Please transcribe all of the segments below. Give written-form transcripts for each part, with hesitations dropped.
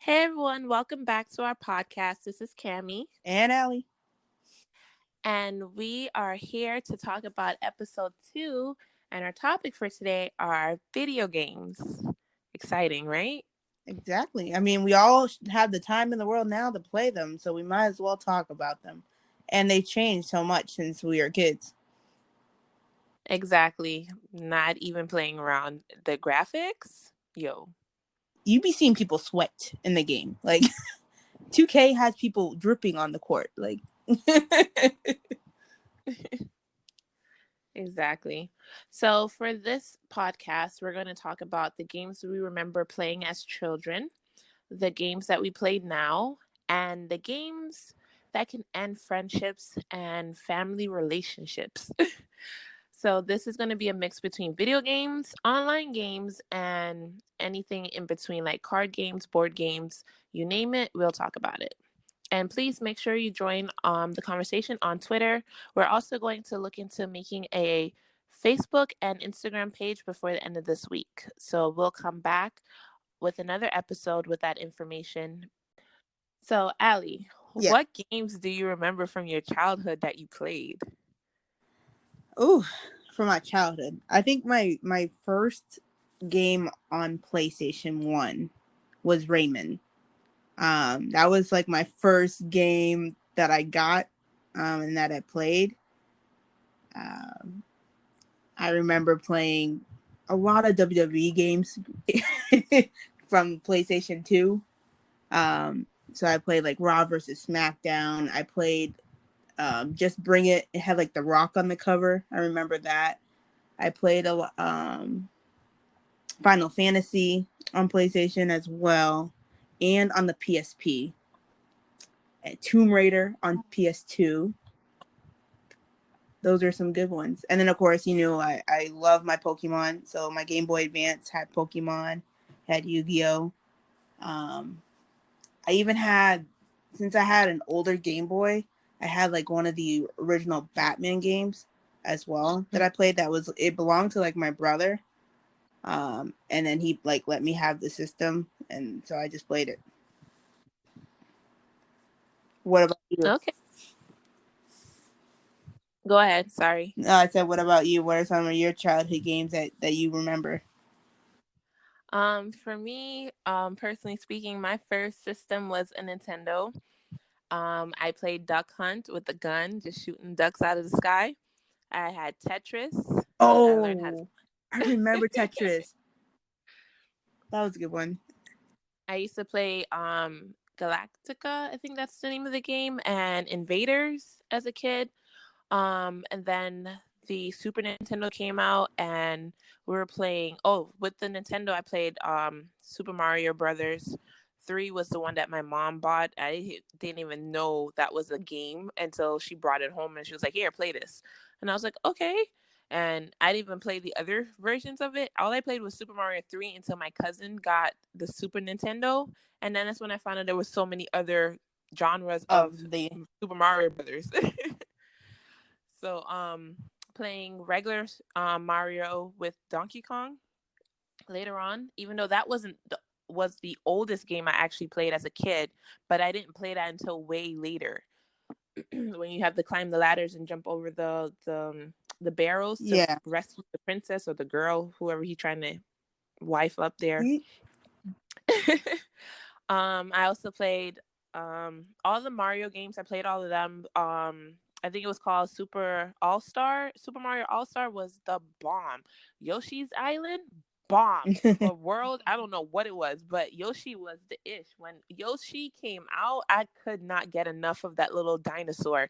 Hey everyone, welcome back to our podcast. This is Cami, And Allie. and we are here to talk about episode 2. And our topic for today are video games. Exciting, right? Exactly. I mean, we all have the time in the world now to play them, so we might as well talk about them. And they changed so much since we were kids. Exactly. Not even playing around. The graphics, yo. You be seeing people sweat in the game. Like 2K has people dripping on the court. Like Exactly. So, for this podcast, we're going to talk about the games we remember playing as children, the games that we played now, and the games that can end friendships and family relationships. So, this is going to be a mix between video games, online games, and anything in between, like card games, board games, you name it, we'll talk about it. And please make sure you join the conversation on Twitter. We're also going to look into making a Facebook and Instagram page before the end of this week. So we'll come back with another episode with that information. So, Allie, yeah. what games do you remember from your childhood that you played? Oh, from my childhood. I think my first game on PlayStation 1 was Rayman. That was like my first game that I got and that I played. Um I remember playing a lot of WWE games from PlayStation 2. So I played like Raw versus SmackDown. I played Just Bring It. It had like The Rock on the cover. I remember that. I played Final Fantasy on PlayStation as well, and on the PSP. And Tomb Raider on PS2. Those are some good ones. And then of course, I love my Pokemon. So my Game Boy Advance had Pokemon, had Yu-Gi-Oh. Um, I even had, since I had an older Game Boy, I had like one of the original Batman games as well that I played. It belonged to like my brother. And then he like let me have the system, and so I just played it. What about you? Okay, go ahead. Sorry. No, I said, what about you? What are some of your childhood games that you remember? For me, personally speaking, my first system was a Nintendo. I played Duck Hunt with a gun, just shooting ducks out of the sky. I had Tetris. I learned how Oh, I to. remember Tetris. That was a good one. I used to play Galactica, I think that's the name of the game, and Invaders as a kid. And then the Super Nintendo came out, and we were playing. Oh, with the Nintendo, I played Super Mario Brothers. 3 was the one that my mom bought. I didn't even know that was a game until she brought it home and she was like, "Here, play this." And I was like, "Okay." And I didn't even play the other versions of it. All I played was Super Mario 3 until my cousin got the Super Nintendo. And then that's when I found out there was so many other genres of Of the Super Mario Brothers. So, playing regular Mario with Donkey Kong later on, even though that was the oldest game I actually played as a kid, but I didn't play that until way later. When you have to climb the ladders and jump over the barrels to Yeah. rescue the princess or the girl, whoever he's trying to wife up there. Mm, I also played all the Mario games. I played all of them. I think it was called Super All Star. Super Mario All Star was the bomb. Yoshi's Island, bomb. For World, I don't know what it was, but Yoshi was the ish. When Yoshi came out, I could not get enough of that little dinosaur.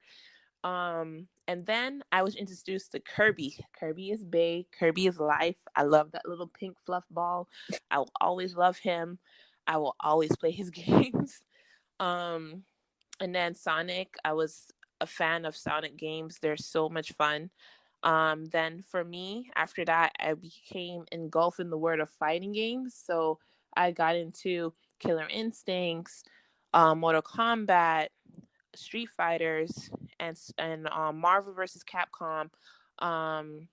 And then I was introduced to Kirby. Kirby is Bay. Kirby is life. I love that little pink fluff ball. I will always love him. I will always play his games. Um, and then Sonic. I was a fan of Sonic games. They're so much fun. Then for me, after that, I became engulfed in the world of fighting games. So I got into Killer Instincts, Mortal Kombat, Street Fighters, and Marvel versus Capcom. Um,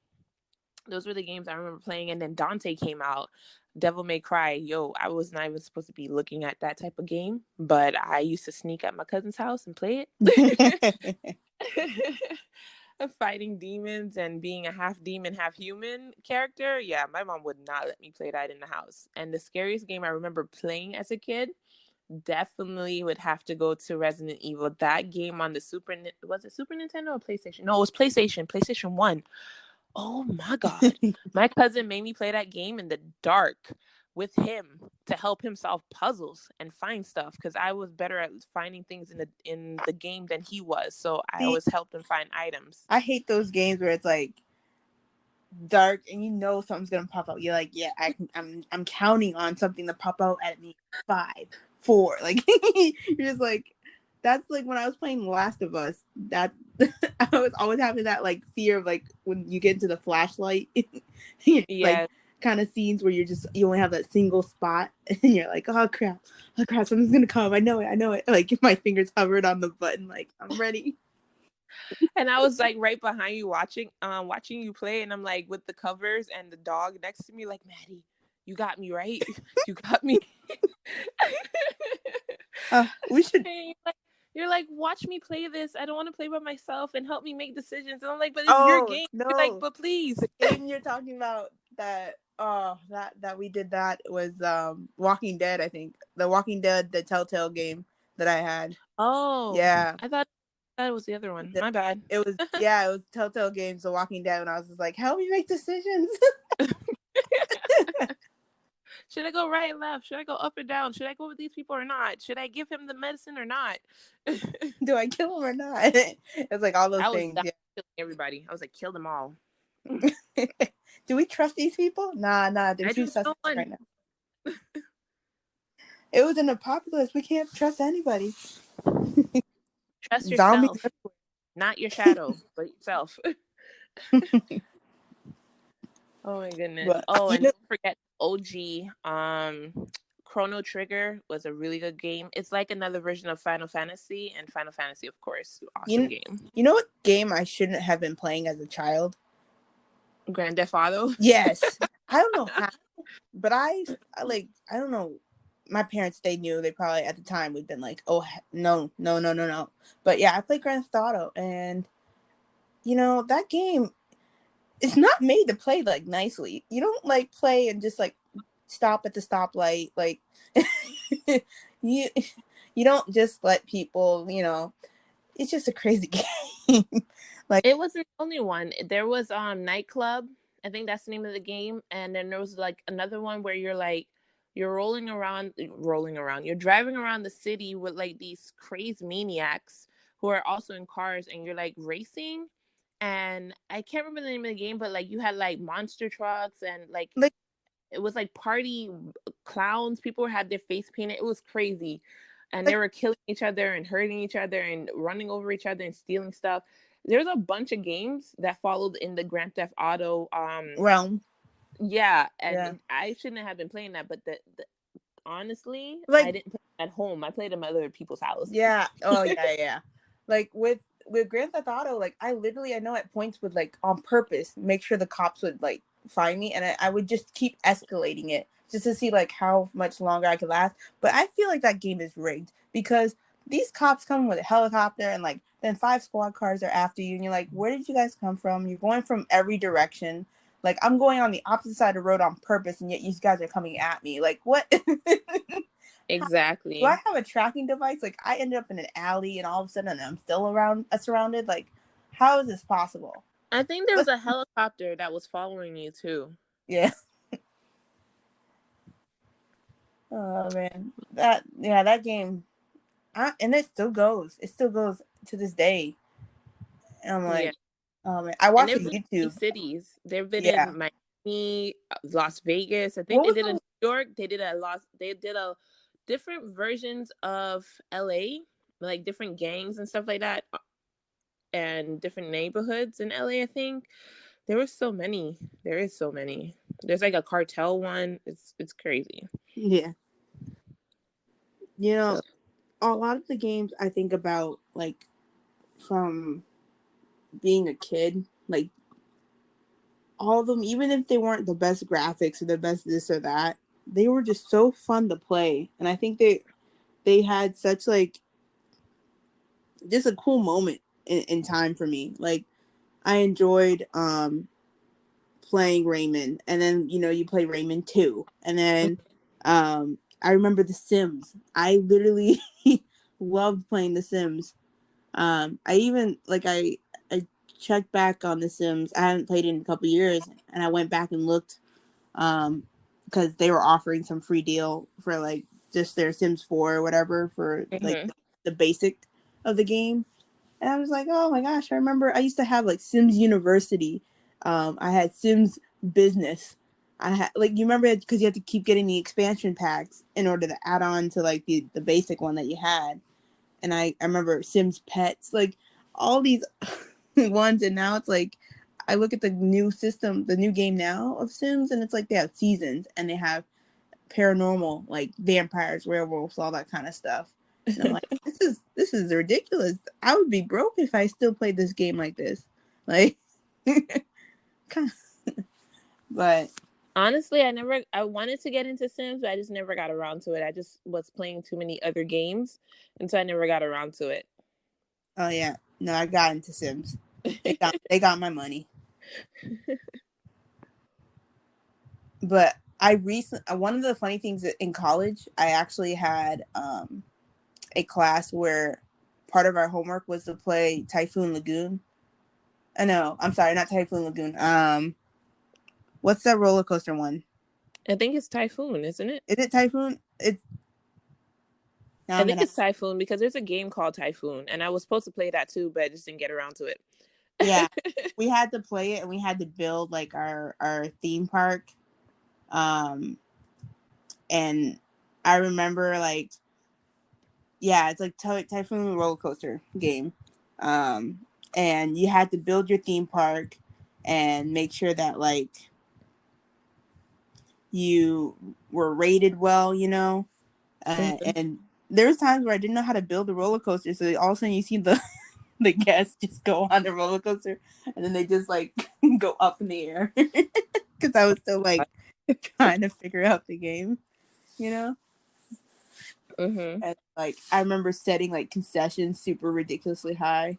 Those were the games I remember playing. And then Dante came out. Devil May Cry. Yo, I was not even supposed to be looking at that type of game, but I used to sneak at my cousin's house and play it. Fighting demons and being a half demon, half human character. Yeah, my mom would not let me play that in the house. And the scariest game I remember playing as a kid definitely would have to go to Resident Evil. That game on the was it Super Nintendo or PlayStation? No, it was PlayStation 1. Oh my God. My cousin made me play that game in the dark with him to help him solve puzzles and find stuff because I was better at finding things in the game than he was. So I See, always helped him find items. I hate those games where it's like dark and you know something's gonna pop out. You're like, yeah, I'm counting on something to pop out at me. 5, 4, like you're just like, that's like when I was playing Last of Us. That I was always having that like fear of like when you get into the flashlight, it's like Yeah. kind of scenes where you only have that single spot and you're like, oh crap, something's gonna come. I know it. Like if my fingers hovered on the button, like I'm ready. And I was like right behind you watching you play, and I'm like with the covers and the dog next to me, like, Maddie, you got me right. You got me. We should. And you're like, watch me play this. I don't want to play by myself and help me make decisions. And I'm like, but it's your Oh game. You're like, no, but please. the game you're talking about that that we did that was Walking Dead. I think the Walking Dead, the Telltale game that I had. Oh, Yeah, I thought that was the other one. My bad. it was Telltale games, the Walking Dead, and I was just like, help me make decisions. Should I go right and left? Should I go up and down? Should I go with these people or not? Should I give him the medicine or not? Do I kill him or not? It's like all those I was things. killing everybody. I was like, kill them all. Yeah. Do we trust these people? Nah, they're I too do suspect not. right now. It was in the populace. We can't trust anybody. Trust Zombies. yourself, not your shadow, but yourself. Oh my goodness. But Oh, you and know, don't forget OG. Chrono Trigger was a really good game. It's like another version of Final Fantasy, and Final Fantasy, of course, awesome game. you know what game I shouldn't have been playing as a child? Grand Theft Auto. Yes. I don't know how, but I like, I don't know. My parents, they knew. They probably at the time we'd been like, oh no, no, no, no, no. But yeah, I played Grand Theft Auto, and you know that game. It's not made to play like nicely. You don't like play and just like stop at the stoplight. Like you you don't just let people. It's just a crazy game. Like It wasn't the only one. There was Nightclub. I think that's the name of the game. And then there was like another one where you're rolling around. You're driving around the city with like these crazy maniacs who are also in cars, and you're like racing. And I can't remember the name of the game, but like you had like monster trucks and like like it was like party clowns. People had their face painted. It was crazy. And they like were killing each other and hurting each other and running over each other and stealing stuff. There's a bunch of games that followed in the Grand Theft Auto realm. yeah, Yeah. and I shouldn't have been playing that, but honestly, I Like didn't play at home. I played in other people's houses. yeah. Oh yeah, yeah. Like with Grand Theft Auto, like I know at points would like on purpose make sure the cops would like find me, and I would just keep escalating it just to see like how much longer I could last. But I feel like that game is rigged because these cops come with a helicopter and like then 5 squad cars are after you, and you're like, where did you guys come from? You're going from every direction. Like I'm going on the opposite side of the road on purpose, and yet you guys are coming at me. Like what? Do I Exactly. have a tracking device? Like I ended up in an alley and all of a sudden I'm still surrounded. Like, how is this possible? I think there was a helicopter that was following you too. Yeah. Oh man. That game. And it still goes. It still goes to this day. And I'm Yeah. like, oh man. I And watch they've a been in YouTube. cities. They've been Yeah. in Miami, Las Vegas. I think What they was did in the New York. They did a different versions of LA, like different gangs and stuff like that, and different neighborhoods in LA, I think. There were so many. There is so many. There's like a cartel one. It's crazy. Yeah. You know, So a lot of the games I think about like from being a kid, like all of them, even if they weren't the best graphics or the best this or that, they were just so fun to play. And I think they had such like just a cool moment in time for me. Like I enjoyed playing Rayman, and then you play Rayman 2, and then I remember The Sims. I literally loved playing The Sims. I even like I checked back on The Sims. I haven't played it in a couple years, and I went back and looked because they were offering some free deal for like just their Sims 4 or whatever for like Mm-hmm. the basic of the game. And I was like, oh my gosh, I remember I used to have like Sims University. I had Sims Business. I had like you remember it because you had to keep getting the expansion packs in order to add on to like the basic one that you had. And I remember Sims Pets, like all these ones, and now it's like I look at the new system, the new game now of Sims, and it's like they have seasons and they have paranormal, like vampires, werewolves, all that kind of stuff. And I'm like, this is ridiculous. I would be broke if I still played this game like this. Like, but Honestly, I wanted to get into Sims, but I just never got around to it. I just was playing too many other games, and so I never got around to it. oh yeah, no, I got into Sims. They got my money. But I recently one of the funny things in college, I actually had a class where part of our homework was to play Typhoon Lagoon. No, I'm sorry, not Typhoon Lagoon. What's that roller coaster one? I think it's Typhoon, isn't it? Is it Typhoon? It's now I I'm think gonna it's Typhoon because there's a game called Typhoon, and I was supposed to play that too, but I just didn't get around to yeah. it. We had to play it and we had to build like our theme park. Um and I remember like yeah, it's like Typhoon roller coaster game. Um and you had to build your theme park and make sure that like you were rated well, Mhm. and there's times where I didn't know how to build a roller coaster, so all of a sudden you see the guests just go on the roller coaster and then they just like go up in the air because I was still like trying to figure out the game, you know. Mhm. And like I remember setting like concessions super ridiculously high,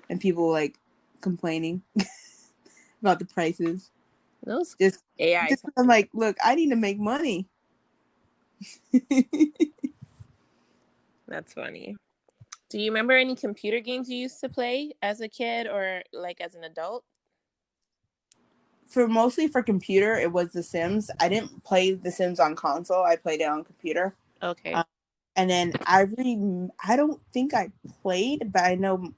and people like complaining about the prices. Those Just, AI just I'm talking. like, look, I need to make money. That's funny. Do you remember any computer games you used to play as a kid or like as an adult? For mostly for computer, it was The Sims. I didn't play The Sims on console. I played it on computer. Okay. Uh, and then I don't think I played, but I know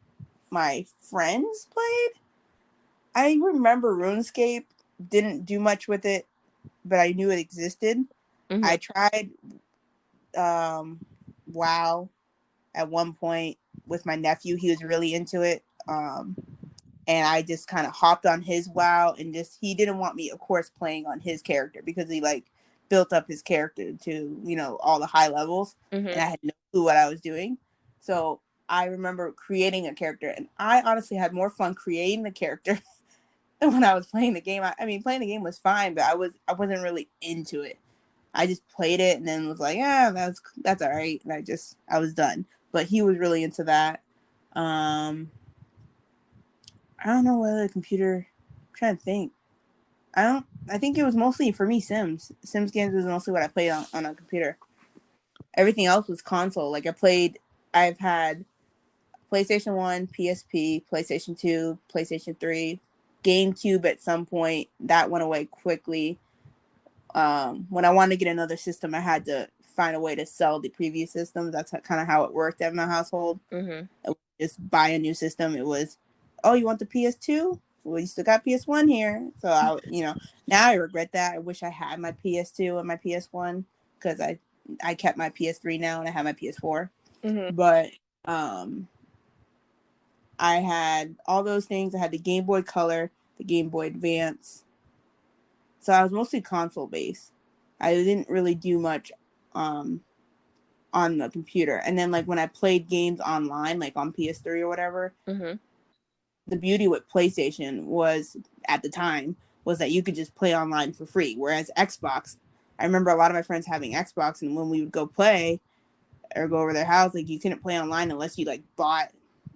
my friends played. I remember RuneScape. Didn't do much with it, but I knew it existed. Mhm. I tried WoW at one point with my nephew. He was really into it. And I just kind of hopped on his WoW and just he didn't want me, of course, playing on his character because he like built up his character to all the high levels, and Mhm. I had no clue what I was doing. So I remember creating a character, and I honestly had more fun creating the character than when I was playing the game. I mean, playing the game was fine, but I wasn't really into it. I just played it and then was like, yeah, that's all right, and I was done. But he was really into that. Um, I don't know whether the computer. I'm trying to think. I think it was mostly for me Sims. Sims games was mostly what I played on a computer. Everything else was console. Like I've had PlayStation 1, PSP, PlayStation 2, PlayStation 3, GameCube at some point. That went away quickly. When I wanted to get another system, I had to find a way to sell the previous systems. That's kind of how it worked at my household. Mhm. Just buy a new system. It was, oh, you want the PS2? Well, you still got PS1 here. So now I regret that. I wish I had my PS2 and my PS1 because I kept my PS3 now and I have my PS4. Mhm. But um, I had all those things. I had the Game Boy Color, the Game Boy Advance. So I was mostly console based. I didn't really do much um, on the computer. And then like when I played games online, like on PS3 or whatever, Mhm. the beauty with PlayStation was at the time was that you could just play online for free. Whereas Xbox, I remember a lot of my friends having Xbox, and when we would go play or go over their house, like you couldn't play online unless you like bought,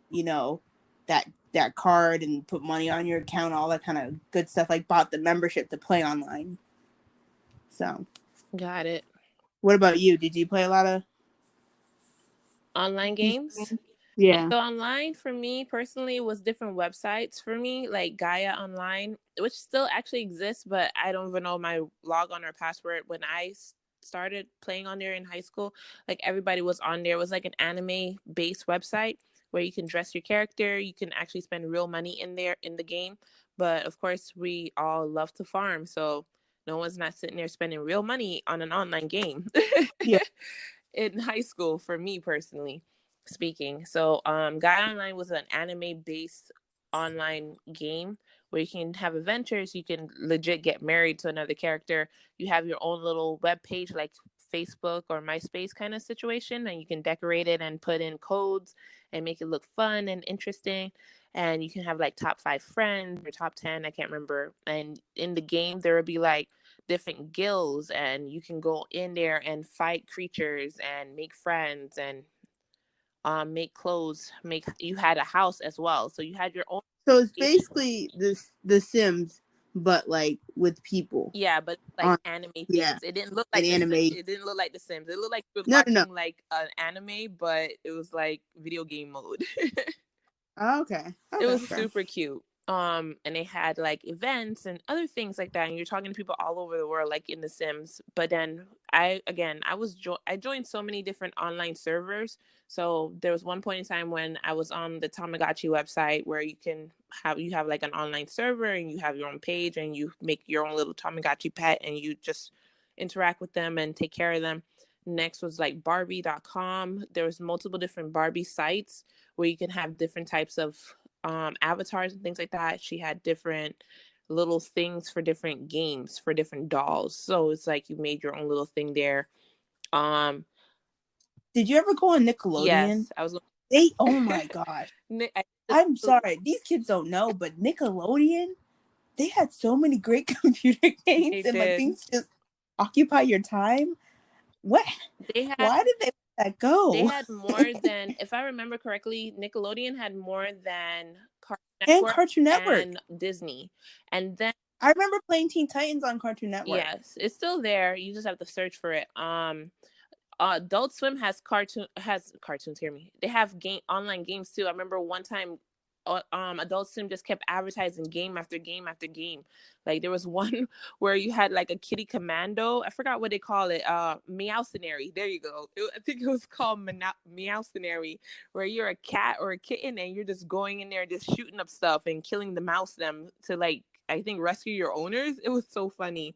you know, that card and put money on your account, all that kind of good stuff, like bought the membership to play online. So, Got it. what about you? Did you play a lot of Online PC games? games? Yeah. So online for me personally was different websites for me, like Gaia Online, which still actually exists, but I don't even know my logon or password. When I started playing on there in high school, like everybody was on there. It was like an anime based website where you can dress your character, you can actually spend real money in there in the game. But of course, we all love to farm, so no one's not sitting there spending real money on an online game. Yeah. In high school, for me personally speaking. So Guy Online was an anime based online game where you can have adventures, you can legit get married to another character, you have your own little web page like Facebook or MySpace kind of situation, and you can decorate it and put in codes and make it look fun and interesting. And you can have like top 5 friends or top 10, I can't remember. And in the game there would be like different guilds, and you can go in there and fight creatures and make friends and make clothes. Make You had a house as well, so you had your own. So it's basically the Sims, but like with people. Yeah, but like On anime Yeah, themes. It didn't look an like anime. It didn't look like The Sims. It looked like you was No, no, no. watching like an anime, but it was like video game mode. Oh, okay. It Okay. was super cute. And they had like events and other things like that, and you're talking to people all over the world, like in The Sims. But then I joined so many different online servers. So there was one point in time when I was on the Tamagotchi website where you have like an online server and you have your own page and you make your own little Tamagotchi pet and you just interact with them and take care of them. Next was like Barbie.com. There was multiple different Barbie sites where you can have different types of avatars and things like that. She had different little things for different games for different dolls. So it's like you made your own little thing there. Um, Did you ever go on Nickelodeon? yes, I was. Oh my gosh. I'm sorry, these kids don't know, but Nickelodeon, they had so many great computer games and like things just occupy your time. What? Why did they let that go? They had more than, if I remember correctly, Nickelodeon had more than Cartoon Network and Disney. And then I remember playing Teen Titans on Cartoon Network. Yes, it's still there. You just have to search for it. Adult Swim has cartoons. Hear me. They have online games too. I remember one time, Adult Swim just kept advertising game after game after game. Like there was one where you had like a kitty commando. I forgot what they call it. Meowcenary. There you go. I think it was called Meowcenary, where you're a cat or a kitten and you're just going in there just shooting up stuff and killing the mouse them to like I think rescue your owners. It was so funny.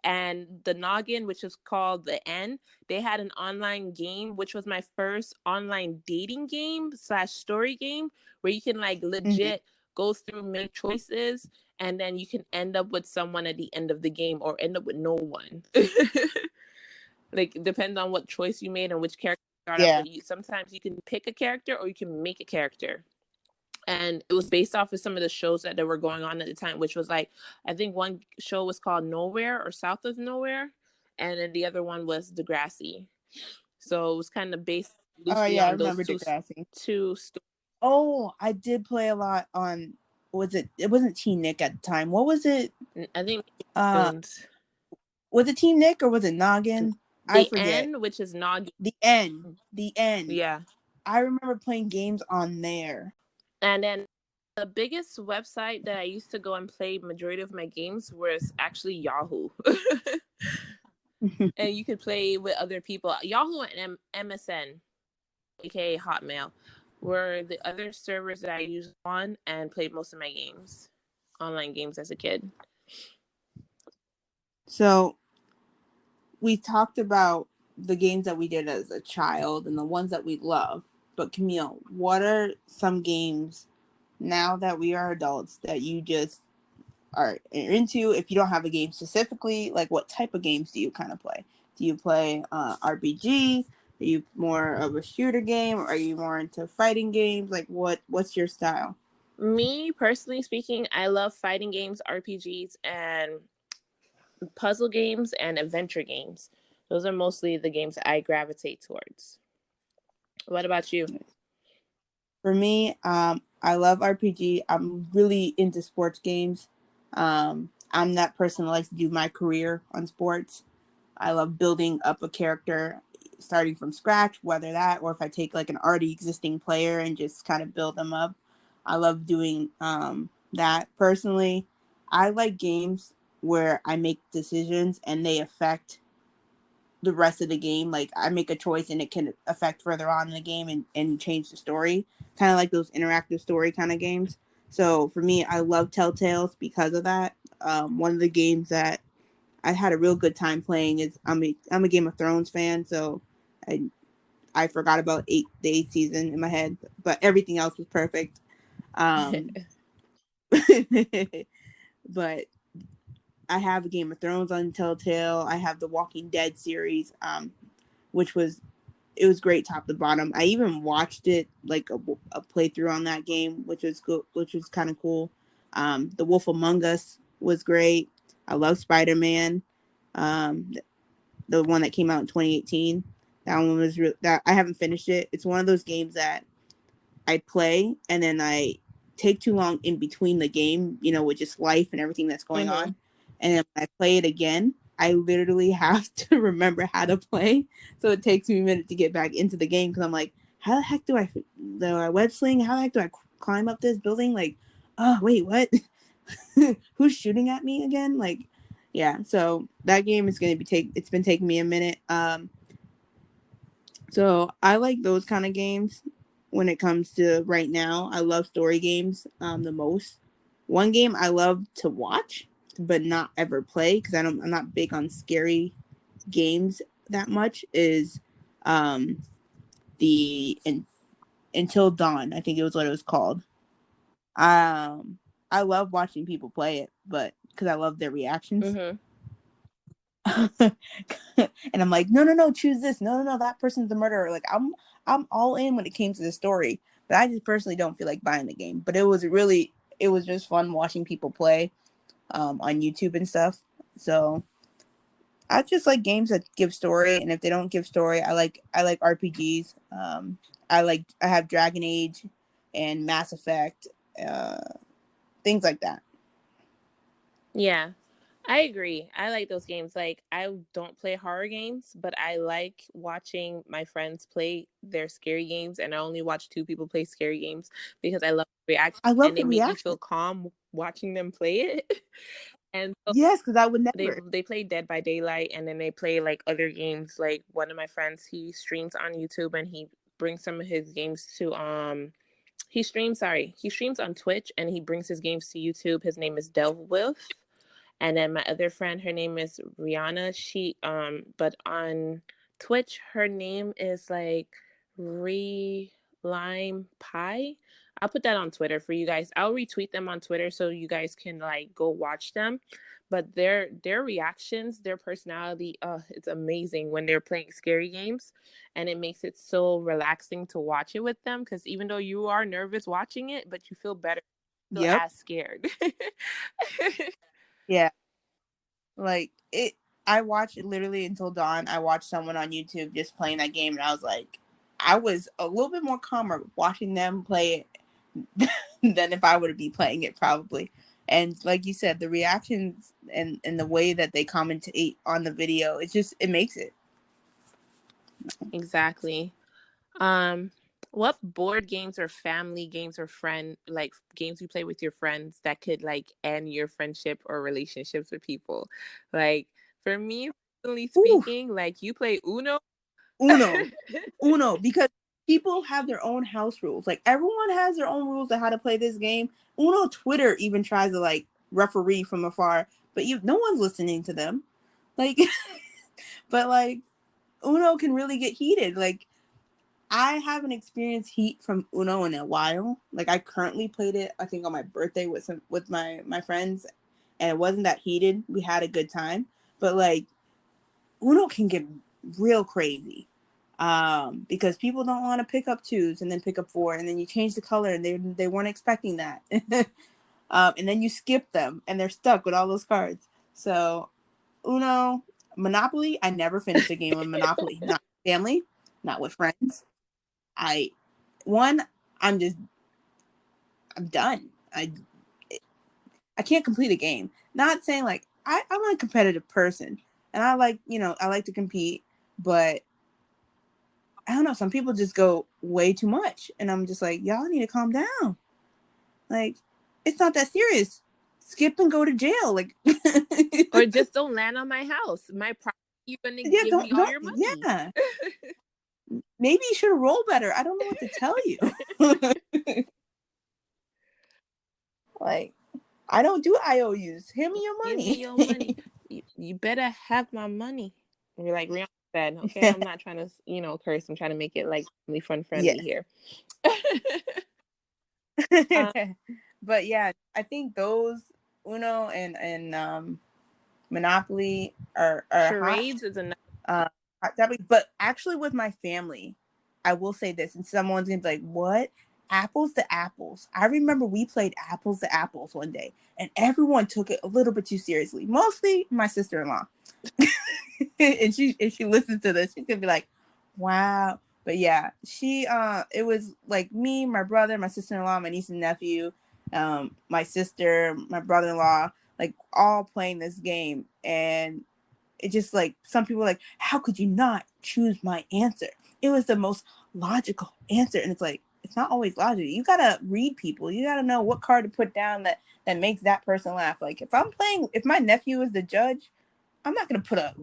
And the Noggin, which is called the N, they had an online game, which was my first online dating game / story game, where you can like legit go through, make choices, and then you can end up with someone at the end of the game or end up with no one. Like depends on what choice you made and which character you start up with. Sometimes you can pick a character or you can make a character. And it was based off of some of the shows that were going on at the time, which was like, I think one show was called Nowhere or South of Nowhere, and then the other one was Degrassi. So it was kind of based loosely on those two stories. Oh, I did play a lot on. It wasn't Teen Nick at the time. What was it? I think. Was it Teen Nick or was it Noggin? I forget. N, which is Noggin. The N. Yeah. I remember playing games on there. And then the biggest website that I used to go and play majority of my games was actually Yahoo. And you could play with other people. Yahoo and MSN, aka Hotmail, were the other servers that I used on and played most of my games, online games as a kid. So we talked about the games that we did as a child and the ones that we love. But Camille, what are some games now that we are adults that you just are into? If you don't have a game specifically, like what type of games do you kind of play? Do you play RPG? Are you more of a shooter game? Are you more into fighting games? Like what's your style? Me personally speaking, I love fighting games, RPGs, and puzzle games and adventure games. Those are mostly the games I gravitate towards. What about you? For me, I love RPG. I'm really into sports games. I'm that person that likes to do my career on sports. I love building up a character starting from scratch, whether that or if I take like an already existing player and just kind of build them up. I love doing that personally. I like games where I make decisions and they affect the rest of the game. Like I make a choice and it can affect further on in the game and change the story. Kind of like those interactive story kind of games. So for me, I love Telltales because of that. One of the games that I had a real good time playing is I'm a Game of Thrones fan, so I forgot about the eighth season in my head, but everything else was perfect. Um, but I have a Game of Thrones on Telltale. I have the Walking Dead series, which was it was great top to bottom. I even watched it like a playthrough on that game, which was good, which was kind of cool. The Wolf Among Us was great. I love Spider Man. Um, the one that came out in 2018. That one was that I haven't finished it. It's one of those games that I play and then I take too long in between the game, with just life and everything that's going Mm-hmm. on. And then when I play it again, I literally have to remember how to play. So it takes me a minute to get back into the game because I'm like, how the heck do I web sling? How the heck do I climb up this building? Like, oh, wait, what? Who's shooting at me again? Like, yeah. So that game is going to it's been taking me a minute. So I like those kind of games when it comes to right now. I love story games the most. One game I love to watch but not ever play because I'm not big on scary games that much is um the Until Dawn. I think it was what it was called. I love watching people play it, but because I love their reactions. Mm-hmm. And I'm like, no, no, no, choose this. No, no, no, that person's the murderer. Like I'm all in when it came to the story, but I just personally don't feel like buying the game. But it was just fun watching people play on YouTube and stuff. So I just like games that give story, and if they don't give story, I like RPGs. I have Dragon Age and Mass Effect, uh, things like that. Yeah, I agree. I like those games. Like, I don't play horror games, but I like watching my friends play their scary games. And I only watch two people play scary games because I love the reaction I love and they the make me reaction. feel calm watching them play it. And so Yes, because I would they never. they play Dead by Daylight, and then they play like other games. Like one of my friends, he streams on YouTube and he brings some of his games to he streams on Twitch and he brings his games to YouTube. His name is Delwolf. And then my other friend, her name is Rihanna. She but on Twitch her name is like Re Lime Pie. I'll put that on Twitter for you guys. I'll retweet them on Twitter so you guys can like go watch them. But their reactions, their personality, it's amazing when they're playing scary games, and it makes it so relaxing to watch it with them. Because even though you are nervous watching it, but you feel better, feel Yep. as scared. Yeah. Like it. I watched it literally Until Dawn. I watched someone on YouTube just playing that game, and I was like, I was a little bit more calmer watching them play it than if I would be playing it probably. And like you said, the reactions and the way that they commentate on the video, it makes it. Exactly. Um, what board games or family games or friend like games you play with your friends that could like end your friendship or relationships with people? Like for me, personally Ooh, speaking, like you play Uno. Uno, Uno, because people have their own house rules. Like everyone has their own rules of how to play this game. Uno Twitter even tries to like referee from afar, but no one's listening to them. Like, but like Uno can really get heated. Like I haven't experienced heat from Uno in a while. Like I currently played it, I think on my birthday with my friends, and it wasn't that heated. We had a good time, but like Uno can get real crazy. Because people don't want to pick up 2s and then pick up 4, and then you change the color and they weren't expecting that. And then you skip them and they're stuck with all those cards. So Uno, Monopoly, I never finished a game of Monopoly. Not with family, not with friends. I'm done. I can't complete a game. Not saying like I'm a competitive person and I like, I like to compete, but I don't know, some people just go way too much and I'm just like, y'all need to calm down. Like, it's not that serious. Skip and go to jail. Like, or just don't land on my house. My property, you're gonna yeah, give me all your money. Yeah. Maybe you should roll better. I don't know what to tell you. Like, I don't do IOUs. Hand me your money. Give me your money. You better have my money. And you're like Rihanna said, okay, I'm not trying to, curse. I'm trying to make it like really fun friendly here. But yeah, I think those Uno and Monopoly are charades is another. Hot topic. But actually, with my family, I will say this, and someone's gonna be like, "What? Apples to apples?" I remember we played apples to apples one day, and everyone took it a little bit too seriously. Mostly my sister-in-law, and if she listens to this, she's gonna be like, "Wow." But yeah, it was like me, my brother, my sister-in-law, my niece and nephew, my sister, my brother-in-law, like all playing this game. And it just like, some people were like, how could you not choose my answer? It was the most logical answer. And it's like, it's not always logical. You gotta read people. You gotta know what card to put down that makes that person laugh. Like, if my nephew is the judge, I'm not gonna put a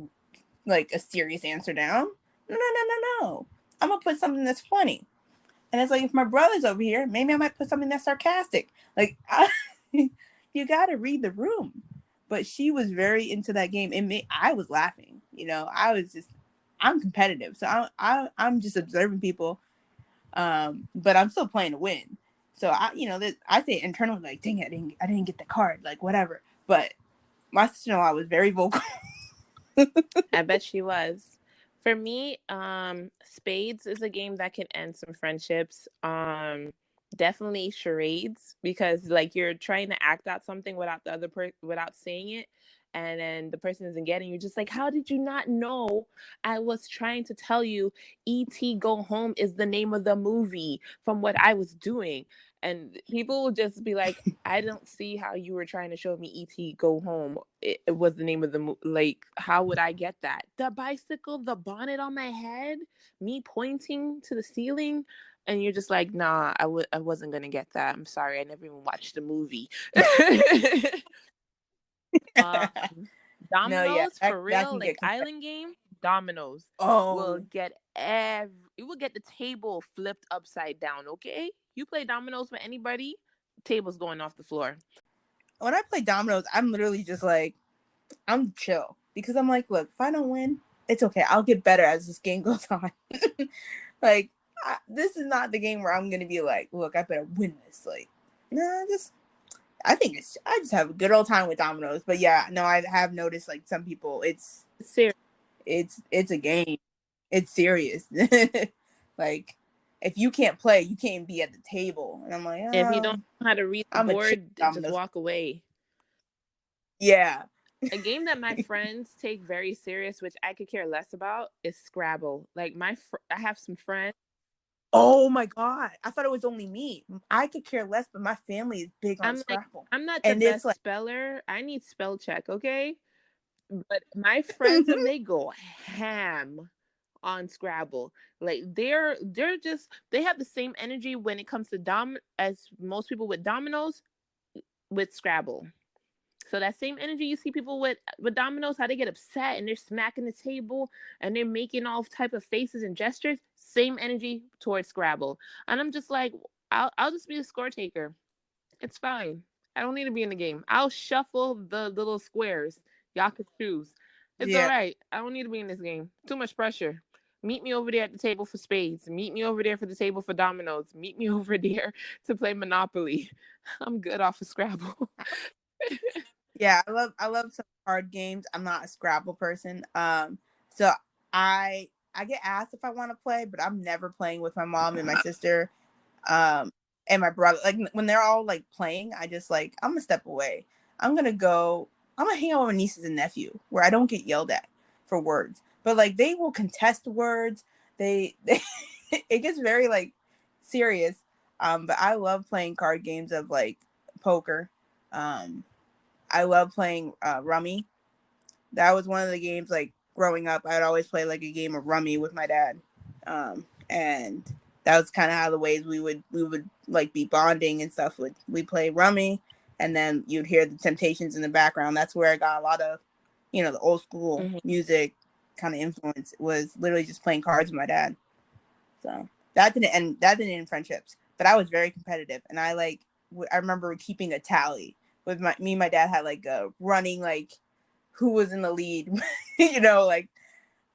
serious answer down. No. I'm gonna put something that's funny. And it's like, if my brother's over here, maybe I might put something that's sarcastic. Like, you gotta read the room. But she was very into that game, and I was laughing. I'm competitive, so I'm just observing people. But I'm still playing to win. So I say internally, like, dang it, I didn't get the card, like whatever. But my sister-in-law was very vocal. I bet she was. For me, spades is a game that can end some friendships. Definitely charades, because like you're trying to act out something without the other without saying it, and then the person isn't getting. You're just like, how did you not know? I was trying to tell you, E.T. Go Home is the name of the movie from what I was doing. And people will just be like, I don't see how you were trying to show me E.T. Go Home. It was the name of the like, how would I get that? The bicycle, the bonnet on my head, me pointing to the ceiling, and you're just like, nah, I wasn't gonna get that. I'm sorry, I never even watched the movie. No, yeah, Dominoes, for that real, can like get island game, dominoes will oh. get it will get the table flipped upside down. Okay, you play dominoes with anybody, table's going off the floor. When I play dominoes, I'm literally just like, I'm chill, because I'm like, look, if I don't win, it's okay. I'll get better as this game goes on. Like, this is not the game where I'm gonna be like, look, I better win this. Like, nah, I just have a good old time with dominoes. But yeah, no, I have noticed, like, some people, Serious. it's a game. It's serious. Like, if you can't play, you can't be at the table. And I'm like, If you oh, don't know how to read the I'm a chill board, just dominoes. walk away. Yeah. A game that my friends take very serious, which I could care less about, is Scrabble. Like I have some friends. Oh my god! I thought it was only me. I could care less, but my family is big on I'm like, Scrabble, I'm not the and it's best like, speller. I need spell check, okay? But my friends, and they go ham on Scrabble. Like they're just, they have the same energy when it comes to as most people with dominoes with Scrabble. So that same energy you see people with dominoes, how they get upset and they're smacking the table and they're making all type of faces and gestures, same energy towards Scrabble. And I'm just like, I'll just be a score taker. It's fine. I don't need to be in the game. I'll shuffle the little squares. Y'all can choose. It's all yeah, right. I don't need to be in this game. Too much pressure. Meet me over there at the table for spades. Meet me over there for the table for dominoes. Meet me over there to play Monopoly. I'm good off of Scrabble. yeah. I love some card games. I'm not a Scrabble person. So I I get asked if I want to play, but I'm never playing with my mom and my sister, um, and my brother. Like when they're all like playing, I just like I'm gonna step away. I'm gonna go. I'm gonna hang out with my nieces and nephew where I don't get yelled at for words. But like they will contest words. They it gets very like serious. But I love playing card games of like poker. Um, I love playing Rummy. That was one of the games like growing up. I'd always play like a game of Rummy with my dad, and that was kind of how the ways we would like be bonding and stuff. Would we play Rummy, and then you'd hear the Temptations in the background. That's where I got a lot of, the old school music kind of influence. It was literally just playing cards with my dad. So that didn't end friendships, but I was very competitive, and I remember keeping a tally with me and my dad had like a running like who was in the lead, like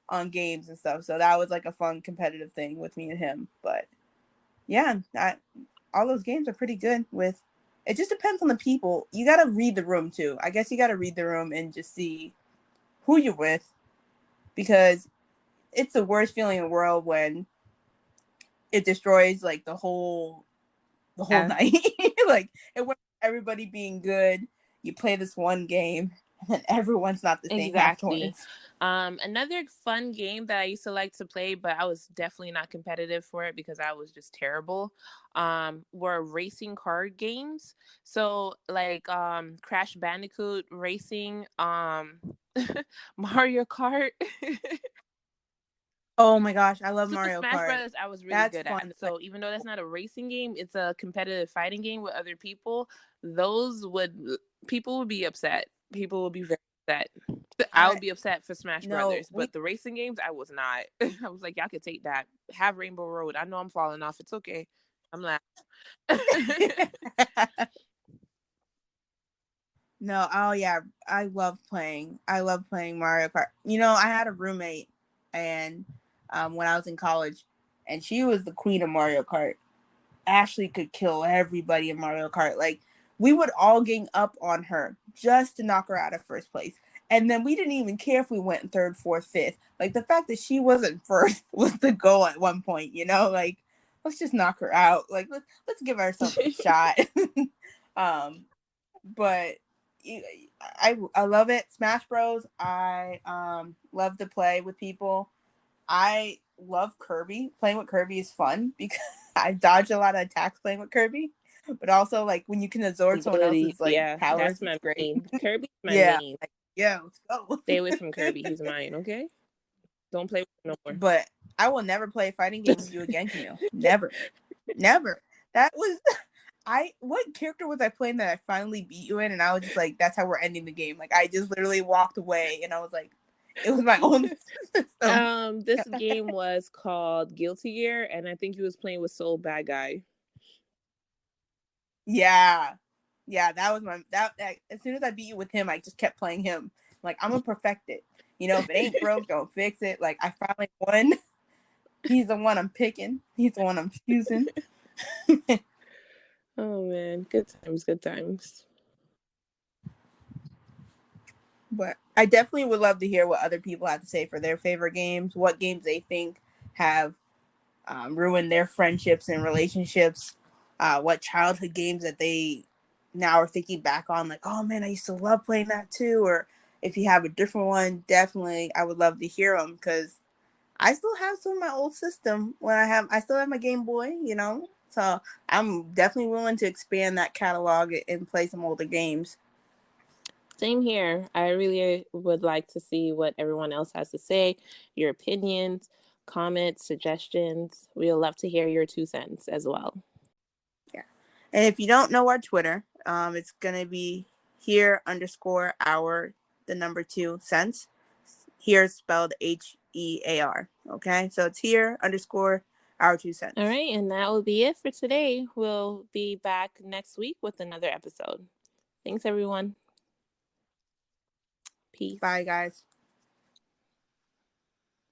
on games and stuff. So that was like a fun competitive thing with me and him. But yeah, all those games are pretty good. It just depends on the people. You got to read the room too. I guess you got to read the room and just see who you're with, because it's the worst feeling in the world when it destroys like the whole night. Like it went everybody being good. You play this one game and then everyone's not the same afterwards. Another fun game that I used to like to play, but I was definitely not competitive for it because I was just terrible, were racing card games. So like Crash Bandicoot Racing, Mario Kart. Oh my gosh, I love Super Mario Smash Kart. Brothers I was really good at. So even though that's not a racing game, it's a competitive fighting game with other people. People would be upset. People would be very upset. I would be upset for Smash Brothers, but the racing games, I was not. I was like, y'all could take that. Have Rainbow Road. I know I'm falling off. It's okay. I'm laughing. No, oh yeah, I love playing Mario Kart. I had a roommate, and when I was in college, and she was the queen of Mario Kart. Ashley could kill everybody in Mario Kart. Like we would all gang up on her just to knock her out of first place. And then we didn't even care if we went third, fourth, fifth. Like the fact that she wasn't first was the goal at one point, like let's just knock her out. Like let's give ourselves a shot. But I love it. Smash Bros. I love to play with people. I love Kirby. Playing with Kirby is fun because I dodge a lot of attacks playing with Kirby. But also, like when you can absorb someone else's powers, that's my main. Kirby's my main. Like, yeah, let's go. Stay away from Kirby. He's mine. Okay, don't play with him no more. But I will never play a fighting game with you again, Camille. Never, never. That was what character was I playing that I finally beat you in? And I was just like, that's how we're ending the game. Like I just literally walked away, and I was like, it was my own system. This game was called Guilty Gear, and I think he was playing with Soul Bad Guy. Yeah, that was that. As soon as I beat you with him, I just kept playing him. Like I'm gonna perfect it. If it ain't broke, don't fix it. Like I finally won. He's the one I'm picking. He's the one I'm choosing. Oh man, good times. But I definitely would love to hear what other people have to say for their favorite games, what games they think have ruined their friendships and relationships, what childhood games that they now are thinking back on, like, oh man, I used to love playing that too. Or if you have a different one, definitely I would love to hear them, because I still have some of my old system I still have my Game Boy, so I'm definitely willing to expand that catalog and play some older games. Same here. I really would like to see what everyone else has to say, your opinions, comments, suggestions. We'd love to hear your 2 cents as well. Yeah. And if you don't know our Twitter, it's going to be here_our, the number 2 cents. Here is spelled HEAR. Okay. So it's here_our 2 cents. All right. And that will be it for today. We'll be back next week with another episode. Thanks, everyone. Peace. Bye, guys.